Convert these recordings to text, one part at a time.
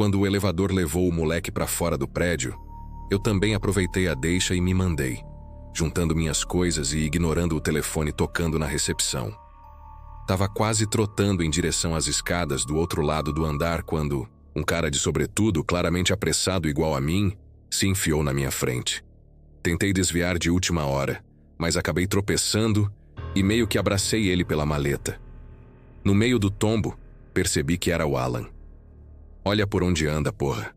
Quando o elevador levou o moleque para fora do prédio, eu também aproveitei a deixa e me mandei, juntando minhas coisas e ignorando o telefone tocando na recepção. Tava quase trotando em direção às escadas do outro lado do andar quando um cara de sobretudo, claramente apressado igual a mim, se enfiou na minha frente. Tentei desviar de última hora, mas acabei tropeçando e meio que abracei ele pela maleta. No meio do tombo, percebi que era o Alan. Olha por onde anda, porra.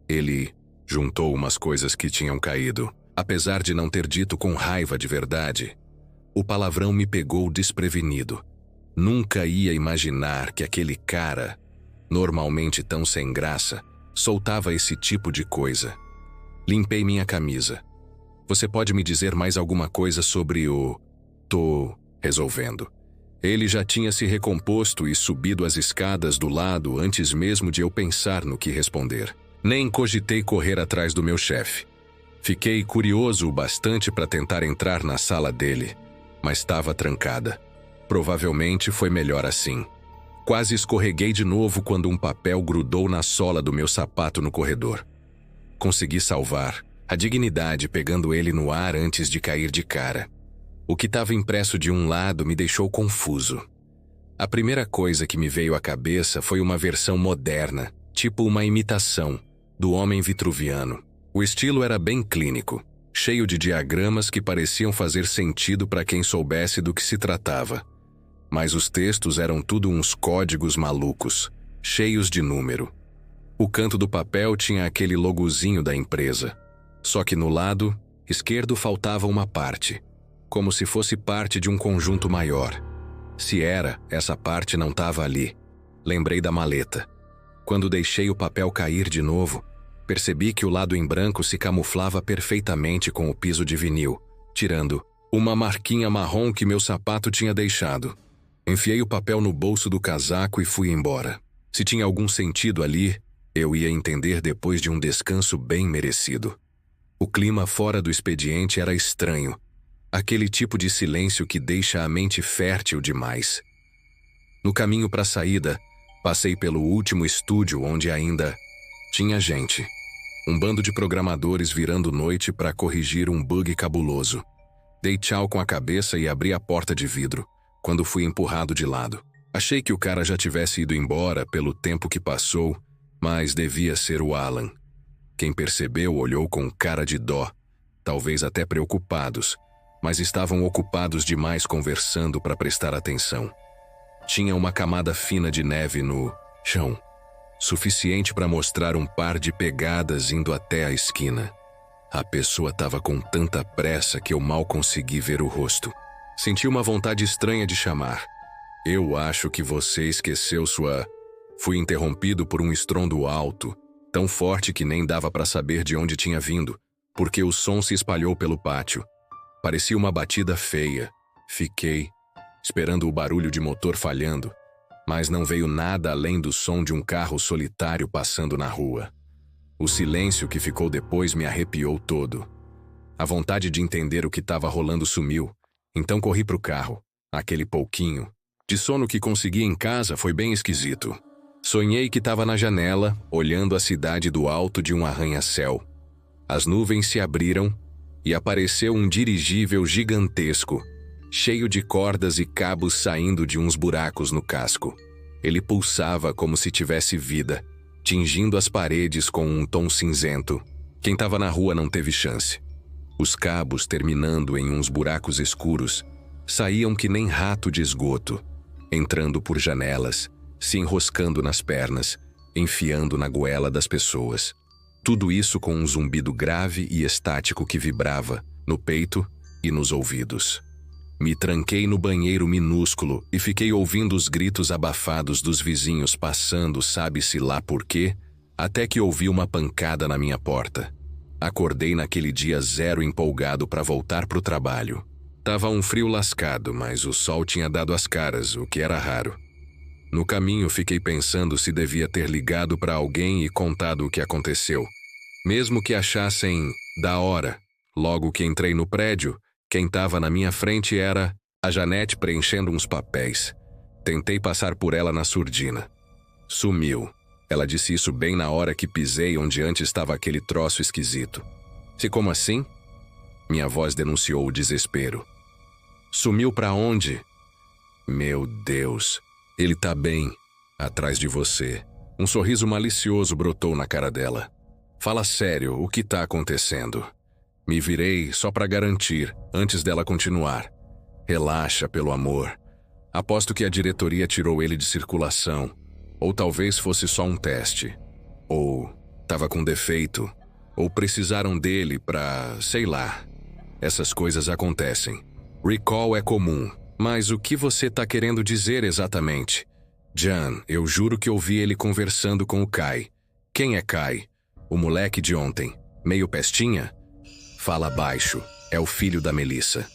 Ele juntou umas coisas que tinham caído. Apesar de não ter dito com raiva de verdade, o palavrão me pegou desprevenido. Nunca ia imaginar que aquele cara, normalmente tão sem graça, soltava esse tipo de coisa. Limpei minha camisa. Você pode me dizer mais alguma coisa sobre o... Tô resolvendo. Ele já tinha se recomposto e subido as escadas do lado antes mesmo de eu pensar no que responder. Nem cogitei correr atrás do meu chefe. Fiquei curioso o bastante para tentar entrar na sala dele, mas estava trancada. Provavelmente foi melhor assim. Quase escorreguei de novo quando um papel grudou na sola do meu sapato no corredor. Consegui salvar a dignidade pegando ele no ar antes de cair de cara. O que estava impresso de um lado me deixou confuso. A primeira coisa que me veio à cabeça foi uma versão moderna, tipo uma imitação, do homem vitruviano. O estilo era bem clínico, cheio de diagramas que pareciam fazer sentido para quem soubesse do que se tratava. Mas os textos eram tudo uns códigos malucos, cheios de número. O canto do papel tinha aquele logozinho da empresa. Só que no lado esquerdo faltava uma parte, como se fosse parte de um conjunto maior. Se era, essa parte não estava ali. Lembrei da maleta. Quando deixei o papel cair de novo, percebi que o lado em branco se camuflava perfeitamente com o piso de vinil, tirando uma marquinha marrom que meu sapato tinha deixado. Enfiei o papel no bolso do casaco e fui embora. Se tinha algum sentido ali, eu ia entender depois de um descanso bem merecido. O clima fora do expediente era estranho. Aquele tipo de silêncio que deixa a mente fértil demais. No caminho para a saída, passei pelo último estúdio onde ainda tinha gente. Um bando de programadores virando noite para corrigir um bug cabuloso. Dei tchau com a cabeça e abri a porta de vidro, quando fui empurrado de lado. Achei que o cara já tivesse ido embora pelo tempo que passou, mas devia ser o Alan. Quem percebeu olhou com cara de dó, talvez até preocupados, mas estavam ocupados demais conversando para prestar atenção. Tinha uma camada fina de neve no chão, suficiente para mostrar um par de pegadas indo até a esquina. A pessoa estava com tanta pressa que eu mal consegui ver o rosto. Senti uma vontade estranha de chamar. Eu acho que você esqueceu sua... Fui interrompido por um estrondo alto, tão forte que nem dava para saber de onde tinha vindo, porque o som se espalhou pelo pátio. Parecia uma batida feia. Fiquei esperando o barulho de motor falhando, mas não veio nada além do som de um carro solitário passando na rua. O silêncio que ficou depois me arrepiou todo. A vontade de entender o que estava rolando sumiu, então corri pro carro. Aquele pouquinho de sono que consegui em casa foi bem esquisito. Sonhei que estava na janela, olhando a cidade do alto de um arranha-céu. As nuvens se abriram e apareceu um dirigível gigantesco, cheio de cordas e cabos saindo de uns buracos no casco. Ele pulsava como se tivesse vida, tingindo as paredes com um tom cinzento. Quem estava na rua não teve chance. Os cabos, terminando em uns buracos escuros, saíam que nem rato de esgoto, entrando por janelas, se enroscando nas pernas, enfiando na goela das pessoas. Tudo isso com um zumbido grave e estático que vibrava no peito e nos ouvidos. Me tranquei no banheiro minúsculo e fiquei ouvindo os gritos abafados dos vizinhos passando sabe-se lá por quê, até que ouvi uma pancada na minha porta. Acordei naquele dia zero empolgado para voltar pro trabalho. Tava um frio lascado, mas o sol tinha dado as caras, o que era raro. No caminho fiquei pensando se devia ter ligado para alguém e contado o que aconteceu. Mesmo que achassem da hora. Logo que entrei no prédio, quem estava na minha frente era a Janete preenchendo uns papéis. Tentei passar por ela na surdina. Sumiu. Ela disse isso bem na hora que pisei onde antes estava aquele troço esquisito. Se como assim? Minha voz denunciou o desespero. Sumiu pra onde? Meu Deus, ele tá bem, atrás de você. Um sorriso malicioso brotou na cara dela. Fala sério, o que tá acontecendo? Me virei só pra garantir, antes dela continuar. Relaxa, pelo amor. Aposto que a diretoria tirou ele de circulação. Ou talvez fosse só um teste. Ou tava com defeito. Ou precisaram dele pra, sei lá. Essas coisas acontecem. Recall é comum. Mas o que você tá querendo dizer exatamente? Jan, eu juro que ouvi ele conversando com o Kai. Quem é Kai? O moleque de ontem. Meio pestinha? Fala baixo. É o filho da Melissa.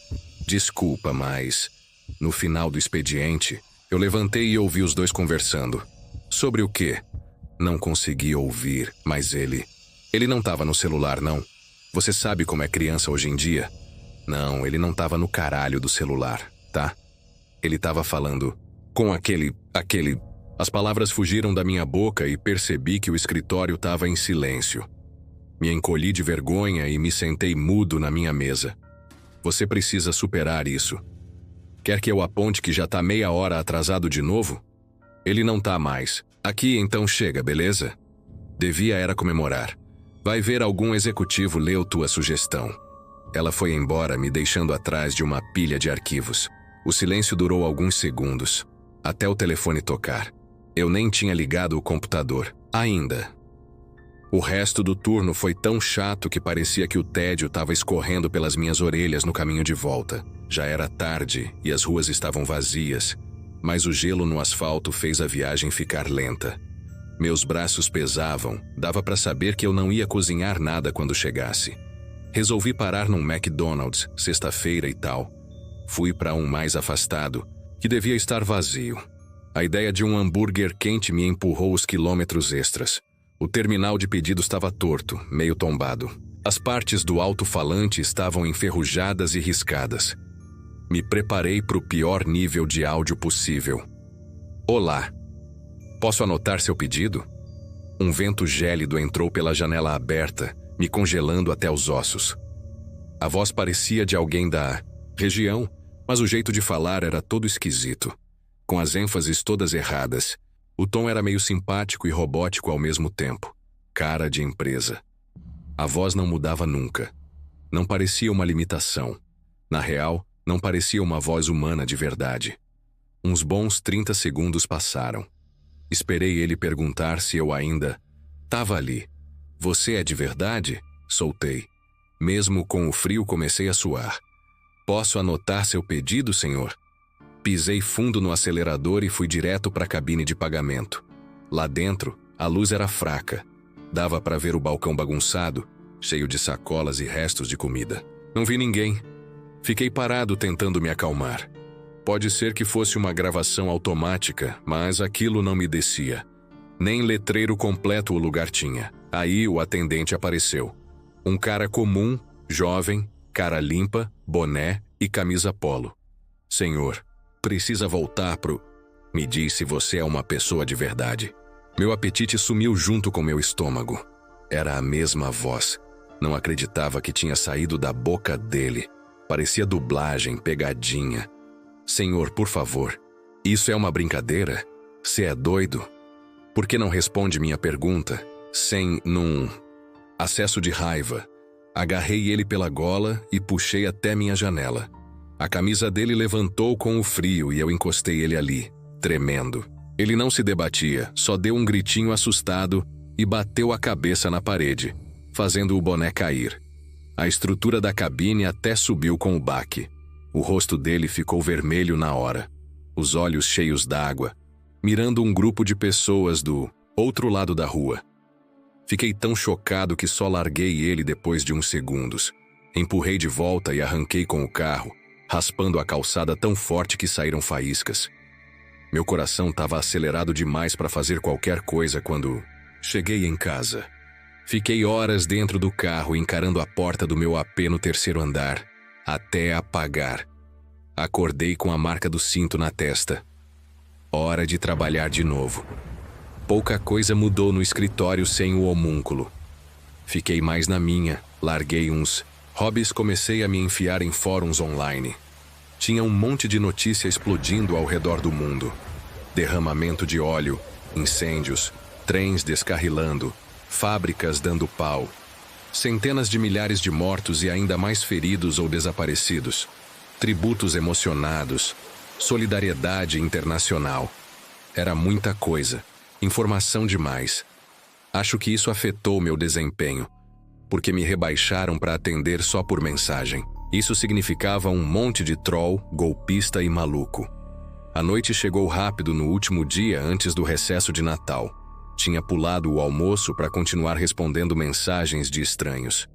Desculpa, mas... No final do expediente, eu levantei e ouvi os dois conversando. Sobre o quê? Não consegui ouvir, mas ele não estava no celular, não. Você sabe como é criança hoje em dia? Não, ele não estava no caralho do celular, tá? Ele estava falando com aquele... As palavras fugiram da minha boca e percebi que o escritório estava em silêncio. Me encolhi de vergonha e me sentei mudo na minha mesa. Você precisa superar isso. Quer que eu aponte que já tá meia hora atrasado de novo? Ele não tá mais. Aqui, então chega, beleza? Devia era comemorar. Vai ver algum executivo leu tua sugestão. Ela foi embora, me deixando atrás de uma pilha de arquivos. O silêncio durou alguns segundos, até o telefone tocar. Eu nem tinha ligado o computador, ainda. O resto do turno foi tão chato que parecia que o tédio estava escorrendo pelas minhas orelhas no caminho de volta. Já era tarde e as ruas estavam vazias, mas o gelo no asfalto fez a viagem ficar lenta. Meus braços pesavam, dava para saber que eu não ia cozinhar nada quando chegasse. Resolvi parar num McDonald's, sexta-feira e tal. Fui para um mais afastado, que devia estar vazio. A ideia de um hambúrguer quente me empurrou os quilômetros extras. O terminal de pedidos estava torto, meio tombado. As partes do alto-falante estavam enferrujadas e riscadas. Me preparei para o pior nível de áudio possível. Olá. Posso anotar seu pedido? Um vento gélido entrou pela janela aberta, me congelando até os ossos. A voz parecia de alguém da região, mas o jeito de falar era todo esquisito, com as ênfases todas erradas. O tom era meio simpático e robótico ao mesmo tempo. Cara de empresa. A voz não mudava nunca. Não parecia uma limitação. Na real, não parecia uma voz humana de verdade. Uns bons 30 segundos passaram. Esperei ele perguntar se eu ainda estava ali. Você é de verdade? Soltei. Mesmo com o frio, comecei a suar. Posso anotar seu pedido, senhor? Pisei fundo no acelerador e fui direto para a cabine de pagamento. Lá dentro, a luz era fraca. Dava para ver o balcão bagunçado, cheio de sacolas e restos de comida. Não vi ninguém. Fiquei parado tentando me acalmar. Pode ser que fosse uma gravação automática, mas aquilo não me descia. Nem letreiro completo o lugar tinha. Aí o atendente apareceu. Um cara comum, jovem, cara limpa, boné e camisa polo. Senhor, precisa voltar pro... Me diz se você é uma pessoa de verdade. Meu apetite sumiu junto com meu estômago. Era a mesma voz. Não acreditava que tinha saído da boca dele. Parecia dublagem, pegadinha. Senhor, por favor, isso é uma brincadeira? Você é doido? Por que não responde minha pergunta? Num acesso de raiva, agarrei ele pela gola e puxei até minha janela. A camisa dele levantou com o frio e eu encostei ele ali, tremendo. Ele não se debatia, só deu um gritinho assustado e bateu a cabeça na parede, fazendo o boné cair. A estrutura da cabine até subiu com o baque. O rosto dele ficou vermelho na hora, os olhos cheios d'água, mirando um grupo de pessoas do outro lado da rua. Fiquei tão chocado que só larguei ele depois de uns segundos. Empurrei de volta e arranquei com o carro, raspando a calçada tão forte que saíram faíscas. Meu coração estava acelerado demais para fazer qualquer coisa quando cheguei em casa. Fiquei horas dentro do carro encarando a porta do meu AP no terceiro andar, até apagar. Acordei com a marca do cinto na testa. Hora de trabalhar de novo. Pouca coisa mudou no escritório sem o homúnculo. Fiquei mais na minha, larguei uns hobbies, comecei a me enfiar em fóruns online. Tinha um monte de notícia explodindo ao redor do mundo. Derramamento de óleo, incêndios, trens descarrilando, fábricas dando pau. Centenas de milhares de mortos e ainda mais feridos ou desaparecidos. Tributos emocionados. Solidariedade internacional. Era muita coisa. Informação demais. Acho que isso afetou meu desempenho, porque me rebaixaram para atender só por mensagem. Isso significava um monte de troll, golpista e maluco. A noite chegou rápido no último dia antes do recesso de Natal. Tinha pulado o almoço para continuar respondendo mensagens de estranhos.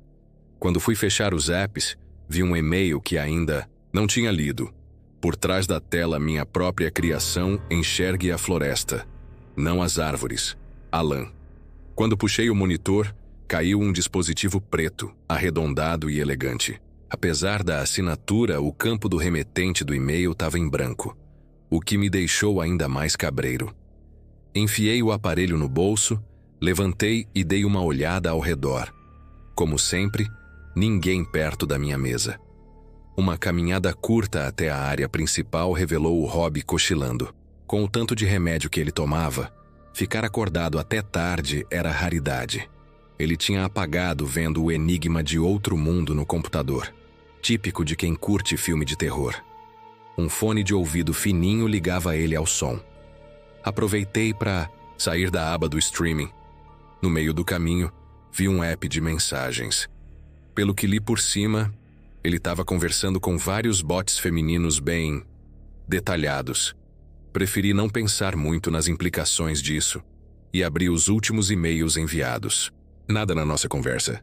Quando fui fechar os apps, vi um e-mail que ainda não tinha lido. Por trás da tela, minha própria criação: enxergue a floresta, não as árvores. Alan. Quando puxei o monitor, caiu um dispositivo preto, arredondado e elegante. Apesar da assinatura, o campo do remetente do e-mail estava em branco, o que me deixou ainda mais cabreiro. Enfiei o aparelho no bolso, levantei e dei uma olhada ao redor. Como sempre, ninguém perto da minha mesa. Uma caminhada curta até a área principal revelou o Rob cochilando. Com o tanto de remédio que ele tomava, ficar acordado até tarde era raridade. Ele tinha apagado vendo o enigma de outro mundo no computador, típico de quem curte filme de terror. Um fone de ouvido fininho ligava ele ao som. Aproveitei para sair da aba do streaming. No meio do caminho, vi um app de mensagens. Pelo que li por cima, ele estava conversando com vários bots femininos bem detalhados. Preferi não pensar muito nas implicações disso e abri os últimos e-mails enviados. Nada na nossa conversa.